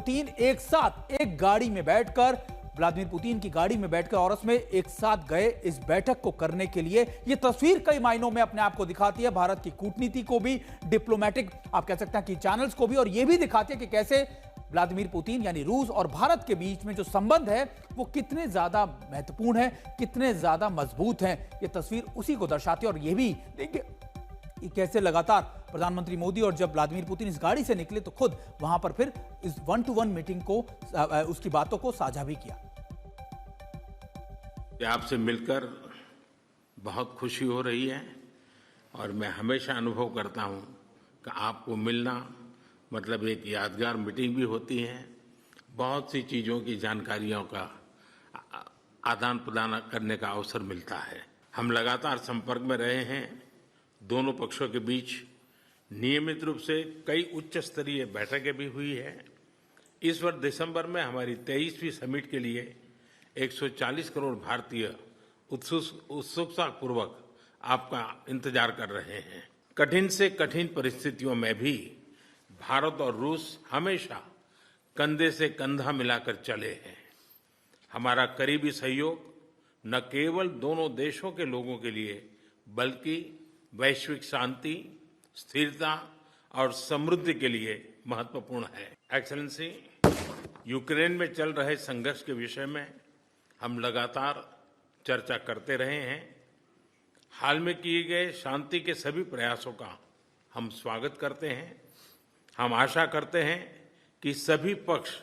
Putin एक साथ एक गाड़ी में बैठकर, व्लादिमीर पुतिन की गाड़ी में बैठकर और उसमें एक साथ गए इस बैठक को करने के लिए। यह तस्वीर कई मायनों में अपने आप को दिखाती है भारत की कूटनीति को भी, डिप्लोमेटिक आप कह सकते हैं कि चैनल्स को भी, और यह भी दिखाती है कि कैसे व्लादिमीर पुतिन यानी रूस और भारत के बीच में जो संबंध है वो कितने ज्यादा महत्वपूर्ण है, कितने ज्यादा मजबूत हैं। ये तस्वीर उसी को दर्शाती है। और ये भी देखिए कि कैसे लगातार प्रधानमंत्री मोदी और जब व्लादिमीर पुतिन इस गाड़ी से निकले तो खुद वहां पर फिर इस 1-to-1 मीटिंग को, उसकी बातों को साझा भी किया। आपसे मिलकर बहुत खुशी हो रही है और मैं हमेशा अनुभव करता हूं कि आपको मिलना मतलब एक यादगार मीटिंग भी होती है, बहुत सी चीज़ों की जानकारियों का आदान प्रदान करने का अवसर मिलता है। हम लगातार संपर्क में रहे हैं। दोनों पक्षों के बीच नियमित रूप से कई उच्च स्तरीय बैठकें भी हुई है। इस वर्ष दिसंबर में हमारी 23वीं समिट के लिए 140 करोड़ भारतीय उत्सुकता पूर्वक आपका इंतजार कर रहे हैं। कठिन से कठिन परिस्थितियों में भी भारत और रूस हमेशा कंधे से कंधा मिलाकर चले हैं। हमारा करीबी सहयोग न केवल दोनों देशों के लोगों के लिए बल्कि वैश्विक शांति, स्थिरता और समृद्धि के लिए महत्वपूर्ण है। एक्सेलेंसी, यूक्रेन में चल रहे संघर्ष के विषय में हम लगातार चर्चा करते रहे हैं। हाल में किए गए शांति के सभी प्रयासों का हम स्वागत करते हैं। हम आशा करते हैं कि सभी पक्ष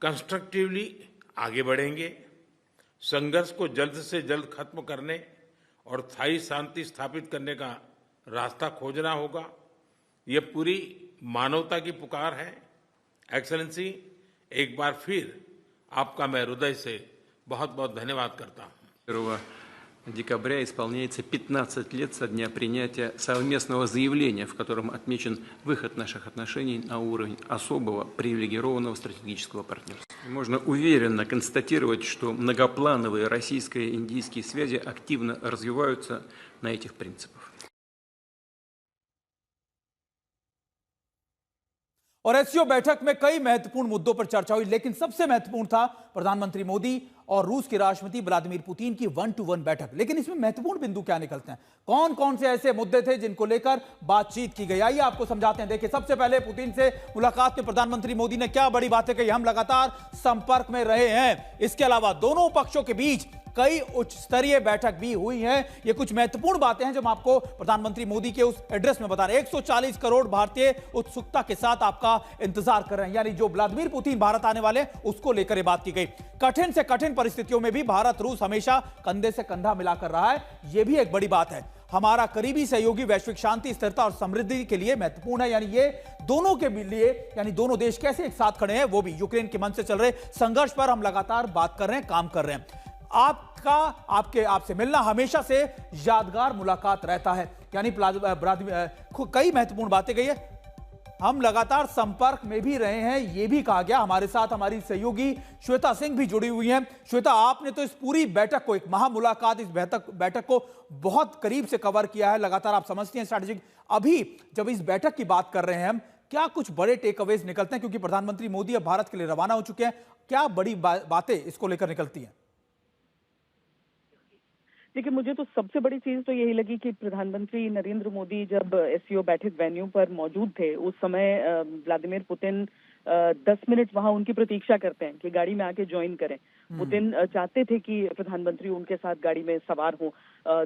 कंस्ट्रक्टिवली आगे बढ़ेंगे। संघर्ष को जल्द से जल्द खत्म करने और स्थायी शांति स्थापित करने का रास्ता खोजना होगा। यह पूरी मानवता की पुकार है। एक्सेलेंसी, एक बार फिर आपका मैं हृदय से बहुत बहुत धन्यवाद करता हूँ। Декабря исполняется 15 лет со дня принятия совместного заявления, в котором отмечен выход наших отношений на уровень особого привилегированного стратегического партнерства. Можно уверенно констатировать, что многоплановые российско-индийские связи активно развиваются на этих принципах. और एससीओ बैठक में कई महत्वपूर्ण मुद्दों पर चर्चा हुई, लेकिन सबसे महत्वपूर्ण था प्रधानमंत्री मोदी और रूस के राष्ट्रपति व्लादिमीर पुतिन की 1-to-1 बैठक। लेकिन इसमें महत्वपूर्ण बिंदु क्या निकलते हैं, कौन कौन से ऐसे मुद्दे थे जिनको लेकर बातचीत की गई, आइए आपको समझाते हैं। देखिए, सबसे पहले पुतिन से मुलाकात में प्रधानमंत्री मोदी ने क्या बड़ी बातें कही। हम लगातार संपर्क में रहे हैं। इसके अलावा दोनों पक्षों के बीच कई उच्च स्तरीय बैठक भी हुई हैं। ये कुछ महत्वपूर्ण बातें हैं जो हम आपको प्रधानमंत्री मोदी के उस एड्रेस में बता रहे हैं। 140 करोड़ भारतीय उत्सुकता के साथ आपका इंतजार कर रहे हैं, यानी जो व्लादिमीर पुतिन भारत आने वाले उसको लेकर ये बात की गई। कठिन से कठिन परिस्थितियों में भी भारत रूस हमेशा कंधे से कंधा मिलाकर रहा है, यह भी एक बड़ी बात है। हमारा करीबी सहयोगी वैश्विक शांति, स्थिरता और समृद्धि के लिए महत्वपूर्ण है, यानी ये दोनों के लिए, यानी दोनों देश कैसे एक साथ खड़े हैं, वो भी यूक्रेन के मन से चल रहे संघर्ष पर हम लगातार बात कर रहे हैं, काम कर रहे हैं। आपसे मिलना हमेशा से यादगार मुलाकात रहता है, यानी कई महत्वपूर्ण बातें कही है। हम लगातार संपर्क में भी रहे हैं, यह भी कहा गया। हमारे साथ हमारी सहयोगी श्वेता सिंह भी जुड़ी हुई हैं। श्वेता, आपने तो इस पूरी बैठक को, एक महामुलाकात, इस बैठक को बहुत करीब से कवर किया है, लगातार आप समझती हैं स्ट्रैटेजिक। अभी जब इस बैठक की बात कर रहे हैं हम, क्या कुछ बड़े टेक अवेज निकलते हैं, क्योंकि प्रधानमंत्री मोदी अब भारत के लिए रवाना हो चुके हैं, क्या बड़ी बातें इसको लेकर निकलती हैं? देखिए, मुझे तो सबसे बड़ी चीज तो यही लगी कि प्रधानमंत्री नरेंद्र मोदी जब एससीओ बैठक वेन्यू पर मौजूद थे, उस समय व्लादिमीर पुतिन 10 मिनट वहां उनकी प्रतीक्षा करते हैं कि गाड़ी में आके ज्वाइन करें। पुतिन चाहते थे कि प्रधानमंत्री उनके साथ गाड़ी में सवार हो।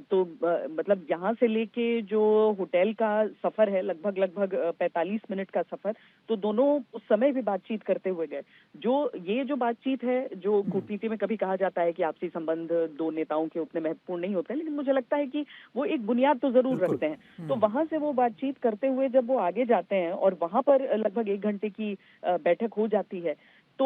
तो मतलब यहाँ से लेके जो होटल का सफर है, लगभग 45 मिनट का सफर, तो दोनों उस समय भी बातचीत करते हुए गए। ये जो बातचीत है, जो कूटनीति में कभी कहा जाता है कि आपसी संबंध दो नेताओं के उतने महत्वपूर्ण नहीं होते हैं, लेकिन मुझे लगता है कि वो एक बुनियाद तो जरूर रखते हैं। तो वहां से वो बातचीत करते हुए जब वो आगे जाते हैं और वहां पर लगभग 1 घंटे की बैठक हो जाती है, तो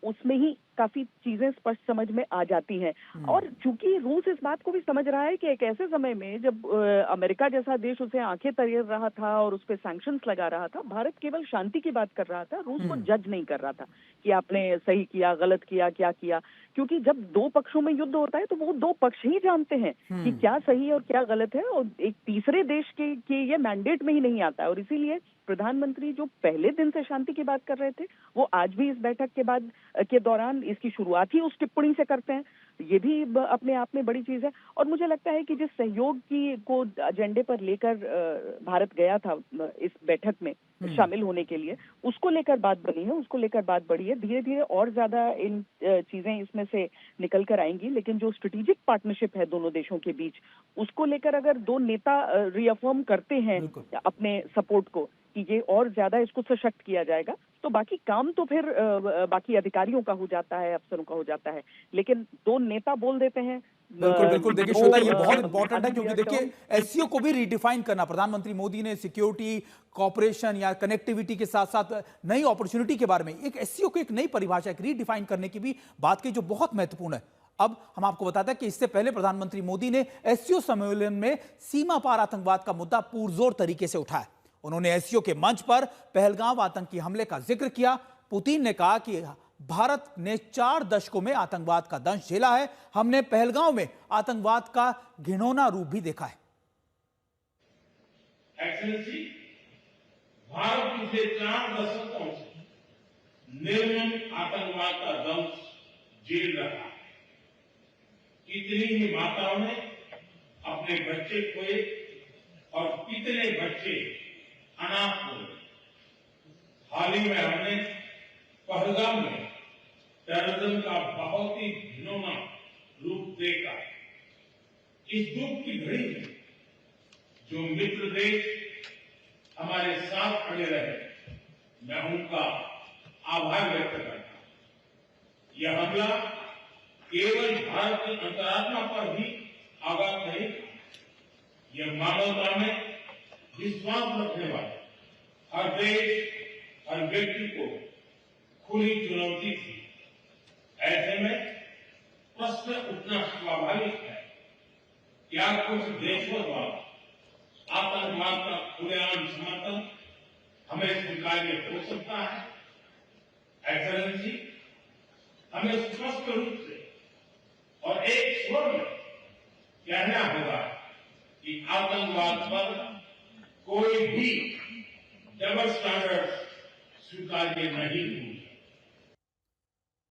उसमें ही काफी चीजें स्पष्ट समझ में आ जाती हैं। और चूंकि रूस इस बात को भी समझ रहा है कि एक ऐसे समय में जब अमेरिका जैसा देश उसे आंखें तरेर रहा था और उस पर सैंक्शंस लगा रहा था, भारत केवल शांति की बात कर रहा था, रूस को जज नहीं कर रहा था कि आपने सही किया, गलत किया, क्या किया। क्योंकि जब दो पक्षों में युद्ध होता है तो वो दो पक्ष ही जानते हैं कि क्या सही और क्या गलत है, और एक तीसरे देश के ये मैंडेट में ही नहीं आता है। और इसीलिए प्रधानमंत्री जो पहले दिन से शांति की बात कर रहे थे, वो आज भी इस बैठक के दौरान इसकी शुरुआत ही उस टिप्पणी से करते हैं। ये भी अपने आप में बड़ी चीज है। और मुझे लगता है कि जिस सहयोग को एजेंडे पर लेकर भारत गया था इस बैठक में शामिल होने के लिए, उसको लेकर बात बनी है, उसको लेकर बात बढ़ी है। धीरे धीरे और ज्यादा इन चीजें इसमें से निकल कर आएंगी, लेकिन जो स्ट्रेटेजिक पार्टनरशिप है दोनों देशों के बीच, उसको लेकर अगर दो नेता रीअफर्म करते हैं अपने सपोर्ट को कि ये और ज्यादा इसको सशक्त किया जाएगा, तो बाकी काम तो फिर बाकी अधिकारियों का हो जाता है, अफसरों का हो जाता है। लेकिन दो नेता बोल देते हैं। बिल्कुल बिल्कुल। देखिए श्वेता, ये बहुत इंपॉर्टेंट है, क्योंकि देखिए एससीओ को भी रीडिफाइन करना, प्रधानमंत्री मोदी ने सिक्योरिटी, कॉपरेशन या कनेक्टिविटी के साथ साथ नई अपॉर्चुनिटी के बारे में एक एससीओ को एक नई परिभाषा, एक रीडिफाइन करने की भी बात की, जो बहुत महत्वपूर्ण है। अब हम आपको बताते हैं कि इससे पहले प्रधानमंत्री मोदी ने एससीओ सम्मेलन में सीमा पार आतंकवाद का मुद्दा पुरजोर तरीके से उठाया। उन्होंने एससीओ के मंच पर पहलगाम आतंकी हमले का जिक्र किया। पुतिन ने कहा कि भारत ने 4 दशकों में आतंकवाद का दंश झेला है, हमने पहलगाम में आतंकवाद का घिनौना रूप भी देखा है। एक्सेलेंसी, भारत पिछले 4 दशकों से निर्मम आतंकवाद का दंश झेल रहा है। कितनी ही माताओं ने अपने बच्चे खोए और कितने बच्चे अनाथ हुए। हाल ही में हमने पहलगाम में टेररिज्म का बहुत ही घिनौना रूप देखा। इस दुख की घड़ी में जो मित्र देश हमारे साथ खड़े रहे, मैं उनका आभार व्यक्त करता हूं। यह हमला केवल भारत की अंतरात्मा पर ही आघात नहीं, यह मानवता में विश्वास रखने वाले हर देश, हर व्यक्ति को खुली चुनौती थी। ऐसे में प्रश्न उठना स्वाभाविक है, क्या कुछ देशों द्वारा आतंकवाद का खुलेआम समर्थन हमें स्वीकार्य हो सकता है? एक्सेलेंसी, हमें स्पष्ट रूप से और एक स्वर में कहना होगा कि आतंकवाद पर कोई भी डबल स्टैंडर्ड स्वीकार्य नहीं हुआ।